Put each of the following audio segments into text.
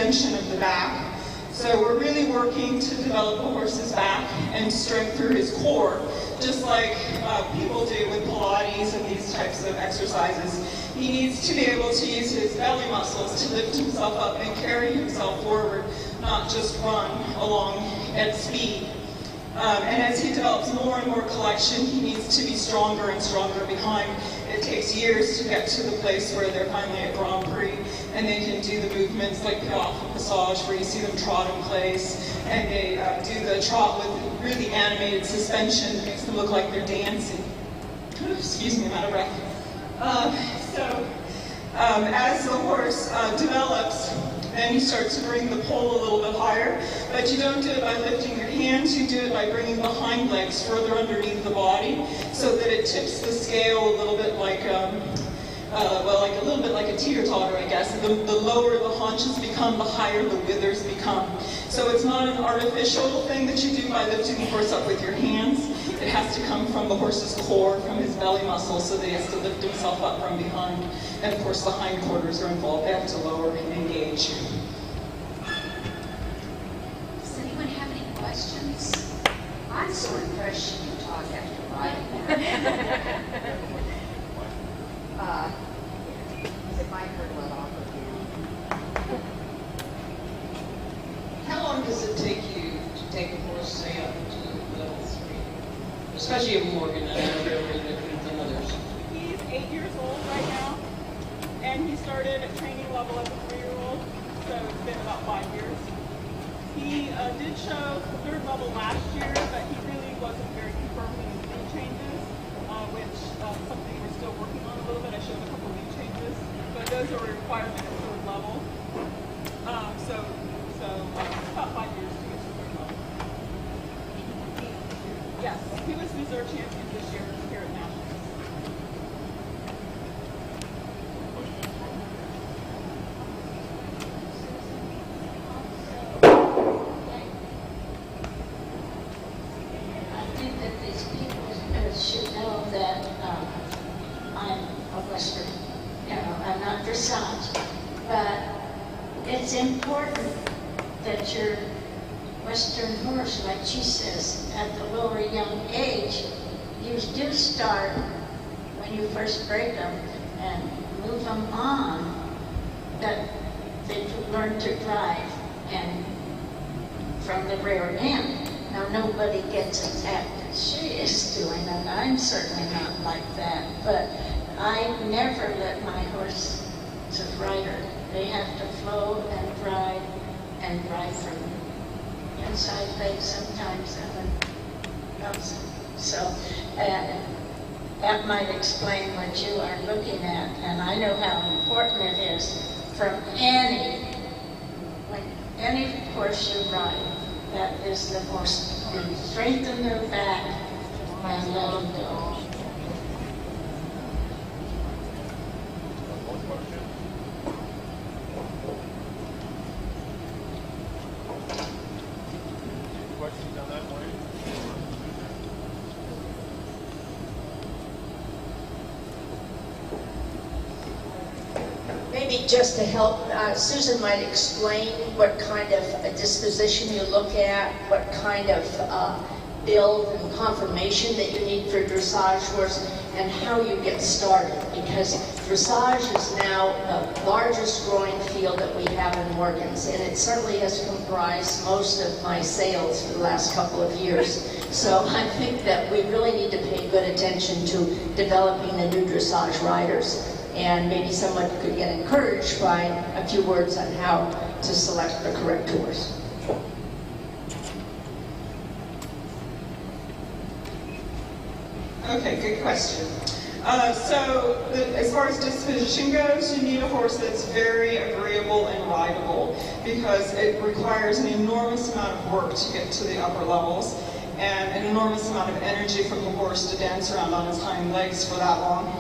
extension of the back. So we're really working to develop a horse's back and strength through his core, just like people do with Pilates and these types of exercises. He needs to be able to use his belly muscles to lift himself up and carry himself forward, not just run along at speed. And as he develops more and more collection, he needs to be stronger and stronger behind. It takes years to get to the place where they're finally at Grand Prix and they can do the movements like piaffe and passage, where you see them trot in place, and they do the trot with really animated suspension that makes them look like they're dancing. Excuse me, I'm out of breath. As the horse develops, then you start to bring the pole a little bit higher, but you don't do it by lifting your hands, you do it by bringing the hind legs further underneath the body so that it tips the scale a little bit like, a little bit like a teeter-totter, I guess. The lower the haunches become, the higher the withers become. So it's not an artificial thing that you do by lifting the horse up with your hands. It has to come from the horse's core, from his belly muscles, so that he has to lift himself up from behind. And of course the hindquarters are involved. They have to lower and engage. Does anyone have any questions? I'm so impressed you talk after riding. If I heard what off of you. How long does it take you to take a horse, say, up to level 3? Especially a Morgan, I know they're really different than others. He's 8 years old right now, and he started at training level as a 3-year-old, so it's been about 5 years. He did show 3rd level last year, but he really wasn't very confirmed in his lead changes, which something we're still working on a little bit. I showed a couple lead changes, but those are a requirement at 3rd level. So about 5 years to get to 3rd level. Yes, he was reserve champion this year here at Nationals. I think that these people should know that I'm a Western, I'm not dressage, but it's important that your Western horse, like she says, at the lower young age, you do start when you first break them and move them on, that they learn to drive and from the rear end. Now nobody gets attacked as she is doing, and I'm certainly not like that, but I never let my horse to rider. They have to flow and drive from inside legs, sometimes outside. So that might explain what you are looking at, and I know how important it is from any horse you ride. That is the most, strengthen their back and let them go. Questions on that point? Maybe just to help, Susan might explain what kind of a disposition you look at, what kind of build and conformation that you need for a dressage horse, and how you get started. Because dressage is now the largest growing field that we have in Morgan's, and it certainly has comprised most of my sales for the last couple of years. So I think that we really need to pay good attention to developing the new dressage riders. And maybe someone could get encouraged by a few words on how to select the correct horse. Okay, good question. As far as disposition goes, you need a horse that's very agreeable and rideable, because it requires an enormous amount of work to get to the upper levels, and an enormous amount of energy from the horse to dance around on his hind legs for that long.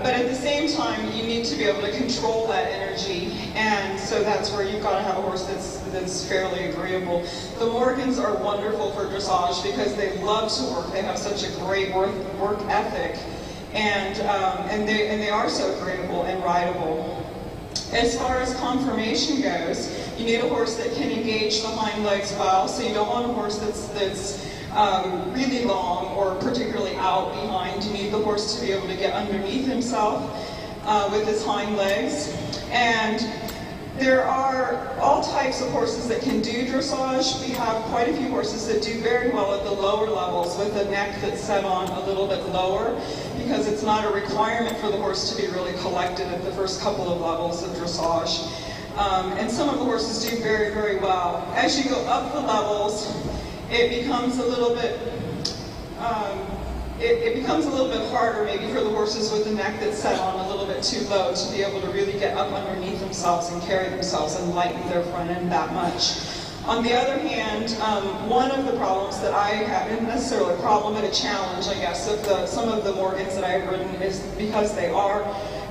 But at the same time, you need to be able to control that energy, and so that's where you've got to have a horse that's fairly agreeable. The Morgans are wonderful for dressage because they love to work. They have such a great work ethic, and they are so agreeable and rideable. As far as conformation goes, you need a horse that can engage the hind legs well, so you don't want a horse that's really long or particularly out behind. You need the horse to be able to get underneath himself with his hind legs. And there are all types of horses that can do dressage. We have quite a few horses that do very well at the lower levels with a neck that's set on a little bit lower, because it's not a requirement for the horse to be really collected at the first couple of levels of dressage. And some of the horses do very, very well. As you go up the levels, it becomes a little bit it becomes a little bit harder maybe for the horses with the neck that's set on a little bit too low to be able to really get up underneath themselves and carry themselves and lighten their front end that much. On the other hand, one of the problems that I have, isn't necessarily a problem, but a challenge, I guess, of some of the Morgans that I've ridden is because they are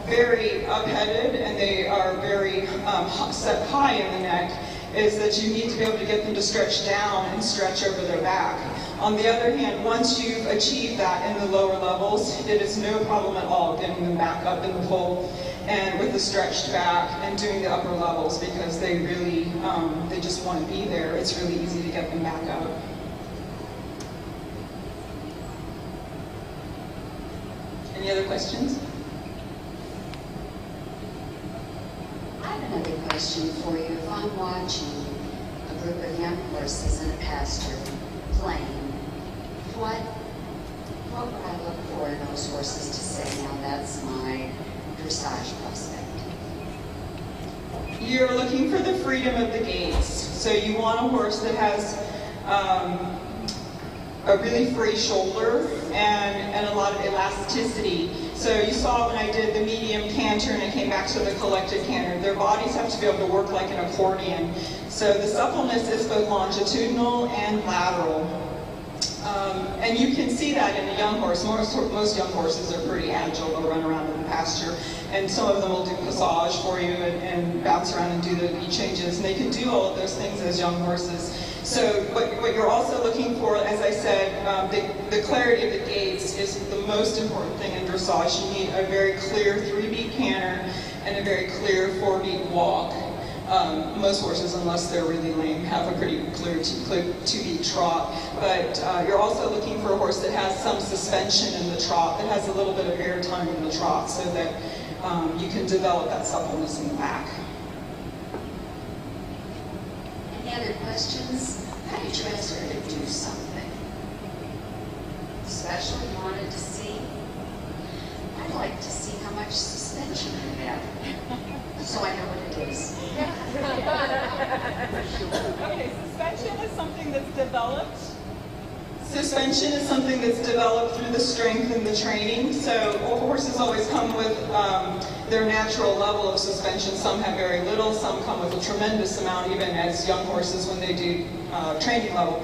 very up-headed and they are very set high in the neck, is that you need to be able to get them to stretch down and stretch over their back. On the other hand, once you've achieved that in the lower levels, it is no problem at all getting them back up in the foal and with the stretched back and doing the upper levels, because they really, they just want to be there. It's really easy to get them back up. Any other questions? I have another question for you. If I'm watching a group of young horses in a pasture playing, what would I look for in those horses to say, now that's my dressage prospect? You're looking for the freedom of the gaits. So you want a horse that has a really free shoulder and a lot of elasticity. So you saw when I did the medium canter and I came back to the collected canter, their bodies have to be able to work like an accordion. So the suppleness is both longitudinal and lateral. And you can see that in a young horse. Most young horses are pretty agile. They'll run around in the pasture. And some of them will do passage for you and bounce around and do the beat changes. And they can do all of those things as young horses. So what you're also looking for, as I said, the clarity of the gaits is the most important thing in dressage. You need a very clear 3-beat canter and a very clear 4-beat walk. Most horses, unless they're really lame, have a pretty clear 2-beat trot. But you're also looking for a horse that has some suspension in the trot, that has a little bit of air time in the trot, so that you can develop that suppleness in the back. Any other questions? How did you ask her to do something special you wanted to see? I'd like to see how much suspension you have, so I know what it is. Okay, suspension is something that's developed. Suspension is something that's developed through the strength and the training. So horses always come with their natural level of suspension. Some have very little, some come with a tremendous amount, even as young horses when they do training level.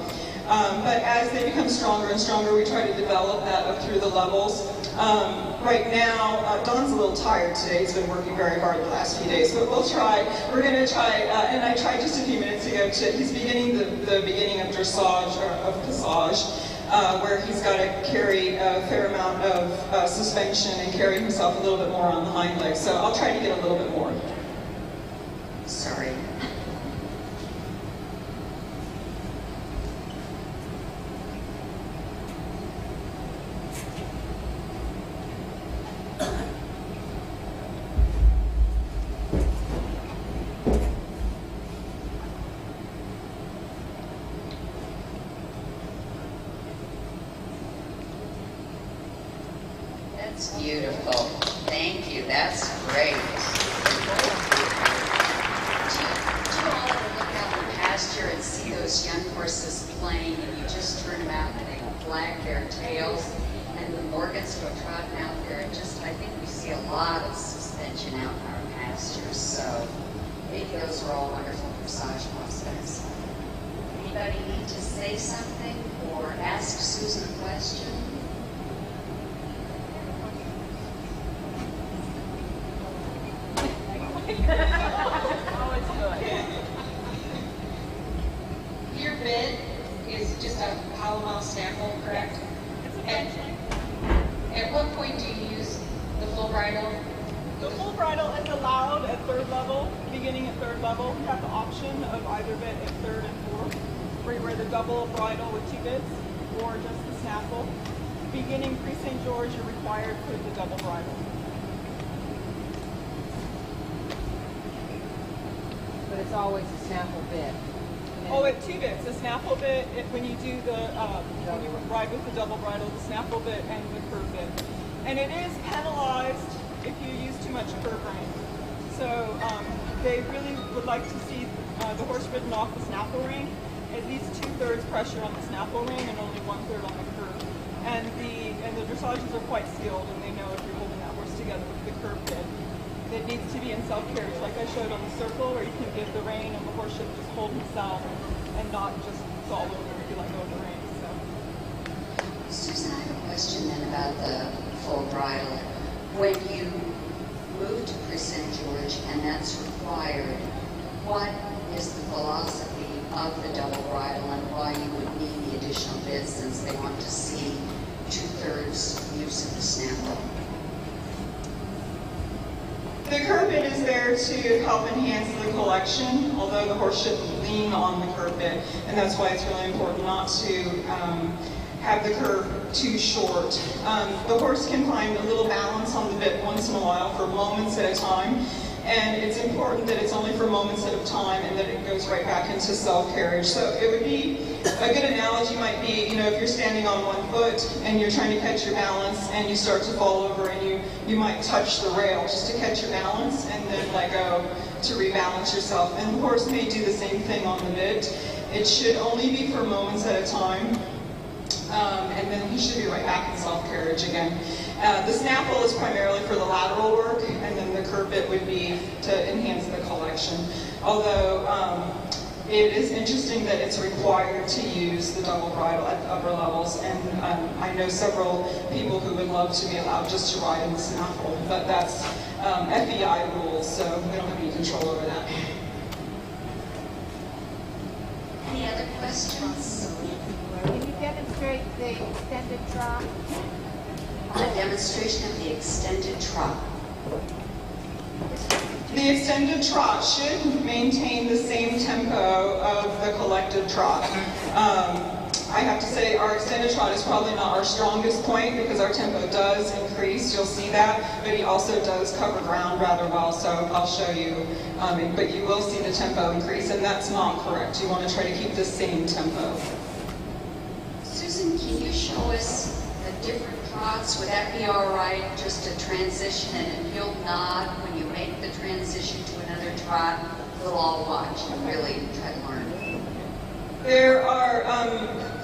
But as they become stronger and stronger, we try to develop that up through the levels. Right now, Don's a little tired today. He's been working very hard the last few days, but we'll try. We're going to try, and I tried just a few minutes ago, he's beginning the beginning of dressage, or of passage, where he's got to carry a fair amount of suspension and carry himself a little bit more on the hind legs. So I'll try to get a little bit more. Sorry. That's beautiful. Thank you. That's great. Do you all ever look out in the pasture and see those young horses playing, and you just turn them out and they flag their tails, and the Morgans go trotting out there, and just, I think we see a lot of suspension out in our pastures, so maybe those are all wonderful dressage prospects. Anybody need to say something or ask Susan a question? Your bit is just a Palomar sample, correct? At what point do you use the full bridle? The the full bridle is allowed at third level, beginning at third level. You have the option of either bit at third and fourth, where you wear the double bridle with 2 bits, or just the snaffle. Beginning pre-St. George, you're required to put the double bridle. But it's always a snaffle bit. Oh, at 2 bits. The snaffle bit, when you do the, when you ride with the double bridle, the snaffle bit and the curve bit. And it is penalized if you use too much curve rein. So they really would like to see the horse ridden off the snaffle ring, at least 2/3 pressure on the snaffle ring and only 1/3 on the curve. And the dressages are quite skilled, and they know if you're holding that horse together with the curve bit. It needs to be in self-carriage, like I showed on the circle, where you can give the rein and the horse should just hold himself and not just fall over if you let go of the rein. So. Susan, I have a question then about the full bridle. When you move to St. George and that's required, what is the philosophy of the double bridle and why you would need the additional bits, since they want to see 2/3 use of the snaffle? The curve bit is there to help enhance the collection, although the horse shouldn't lean on the curve bit, and that's why it's really important not to have the curve too short. The horse can find a little balance on the bit once in a while for moments at a time, and it's important that it's only for moments at a time and that it goes right back into self-carriage. So it would be, a good analogy might be, you know, if you're standing on one foot and you're trying to catch your balance and you start to fall over and you might touch the rail just to catch your balance and then let go to rebalance yourself. And the horse may do the same thing on the bit. It should only be for moments at a time. And then he should be right back in self-carriage again. The snaffle is primarily for the lateral work, and then the curve bit would be to enhance the collection. Although it is interesting that it's required to use the double bridle at the upper levels, and I know several people who would love to be allowed just to ride in the snaffle, but that's FEI rules, so we don't have any control over that. Any other questions? Can you demonstrate the extended trot? A demonstration of the extended trot. The extended trot should maintain the same tempo of the collective trot. I have to say our extended trot is probably not our strongest point because our tempo does increase, you'll see that, but he also does cover ground rather well, so I'll show you. But you will see the tempo increase, and that's not correct. You want to try to keep the same tempo. Susan, can you show us the different trots? Would that be all right, just a transition and a heel nod when you make the transition to another trot? We'll all watch and really try to learn. There are,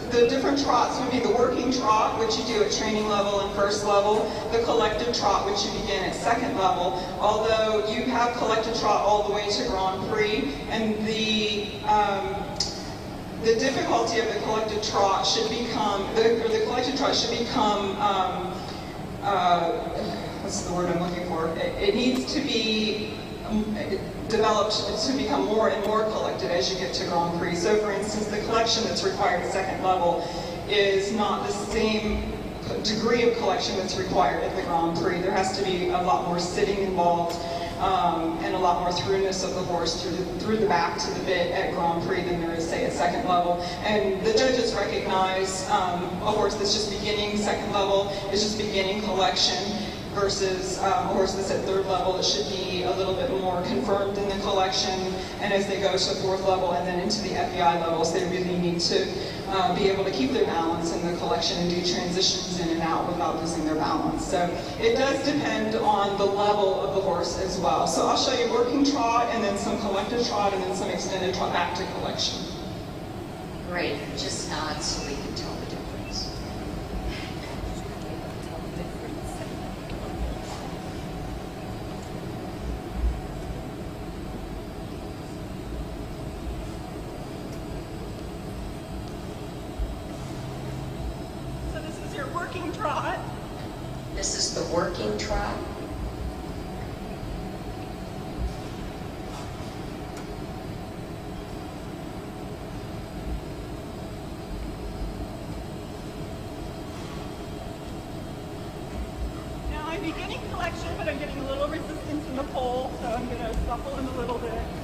the different trots would be the working trot, which you do at training level and first level, the collective trot, which you begin at second level, although you have collective trot all the way to Grand Prix, and the difficulty of the collective trot should become, the collective trot should become, what's the word I'm looking for? It needs to be developed to become more and more collected as you get to Grand Prix. So for instance, the collection that's required at second level is not the same degree of collection that's required at the Grand Prix. There has to be a lot more sitting involved and a lot more throughness of the horse through the back to the bit at Grand Prix than there is, say, at second level. And the judges recognize a horse that's just beginning second level is just beginning collection versus a horse that's at third level. It should be a little bit more confirmed in the collection, and as they go to fourth level and then into the FEI levels, they really need to be able to keep their balance in the collection and do transitions in and out without losing their balance. So it does depend on the level of the horse as well. So I'll show you working trot and then some collective trot and then some extended trot back to collection. Great, just nod so we can tell the difference. So this is your working trot. This is the working trot. Now I'm beginning collection, but I'm getting a little resistance pole, so I'm going to shuffle him a little bit.